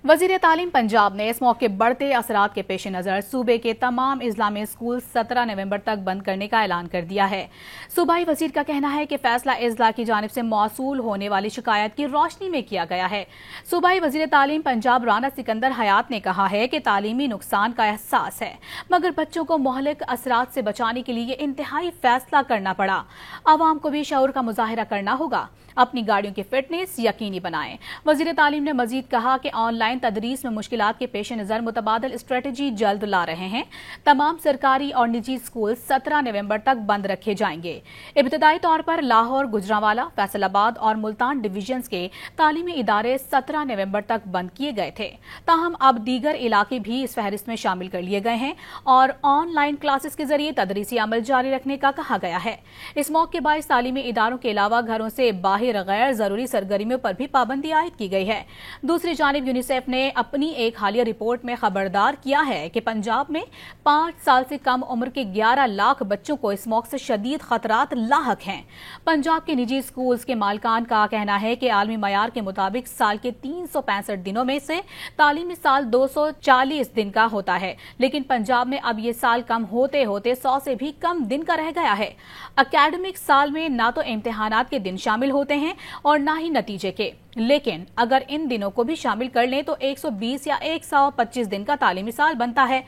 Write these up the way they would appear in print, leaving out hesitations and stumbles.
वज़ीर तालीम पंजाब ने इस मौके बढ़ते असरात के पेश नज़र सूबे के तमाम इस्लामी स्कूल 17 नवंबर तक बंद करने का ऐलान कर दिया है। सूबाई वज़ीर का कहना है कि फैसला इज़्ला की जानिब से मौसूल होने वाली शिकायत की रोशनी में किया गया है। सूबाई वज़ीर तालीम पंजाब राना सिकंदर हयात ने कहा है कि तालीमी नुकसान का एहसास है, मगर बच्चों को मुहलिक असरात से बचाने के लिए इंतहाई फैसला करना पड़ा। आवाम को भी शऊर का मुजाहिरा करना होगा, अपनी गाड़ियों की फिटनेस यकीनी बनाएं। वज़ीर तालीम ने मजीद कहा कि ऑनलाइन तदरीस में मुश्किलात के पेश नज़र मुतबादल स्ट्रेटजी जल्द ला रहे हैं। तमाम सरकारी और निजी स्कूल 17 नवंबर तक बंद रखे जाएंगे। इब्तदाई तौर पर लाहौर, गुजरांवाला, फैसलाबाद और मुल्तान डिवीजन्स के तालीमी इदारे 17 नवंबर तक बंद किए गए थे। ताहम अब दीगर इलाके भी इस फहरिस्त में शामिल कर लिए गए हैं और ऑनलाइन क्लासेस के जरिए तदरीसी अमल जारी रखने का कहा गया है। इस मौके बाइस तालीमी इदारों के अलावा घरों से गैर जरूरी सरगर्मियों पर भी पाबंदी आयद की गई है। दूसरी जानिब यूनिसेफ ने अपनी एक हालिया रिपोर्ट में खबरदार किया है कि पंजाब में 5 साल से कम उम्र के 11 लाख बच्चों को इस मौके से शदीद खतरात लाहक हैं। पंजाब के निजी स्कूल्स के मालिकान का कहना है कि आलमी मयार के मुताबिक साल के 365 दिनों में से तालीमी साल 240 दिन का होता है, लेकिन पंजाब में अब ये साल कम होते होते 100 से भी कम दिन का रह गया है। अकेडमिक साल में ना तो इम्तिहानात के दिन शामिल होते हैं और ना ही नतीजे के, लेकिन अगर इन दिनों को भी शामिल कर लें तो 120 या 125 दिन का तालीमी साल बनता है।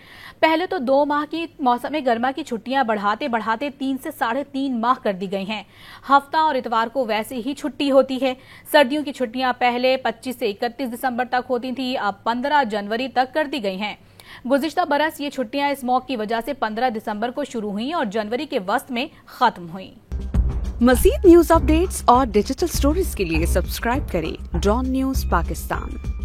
पहले तो 2 माह की मौसम गर्मा की छुट्टियां बढ़ाते बढ़ाते 3 से 3.5 माह कर दी गई हैं। हफ्ता और इतवार को वैसे ही छुट्टी होती है। सर्दियों की छुट्टियां पहले 25 से 31 दिसंबर तक होती थी, अब 15 जनवरी तक कर दी गई हैं। गुज़िश्ता बरस ये छुट्टियां इस मौके की वजह से 15 दिसंबर को शुरू हुई और जनवरी के वस्त में खत्म हुई। मज़ीद न्यूज़ अपडेट्स और डिजिटल स्टोरीज के लिए सब्सक्राइब करें डॉन न्यूज़ पाकिस्तान।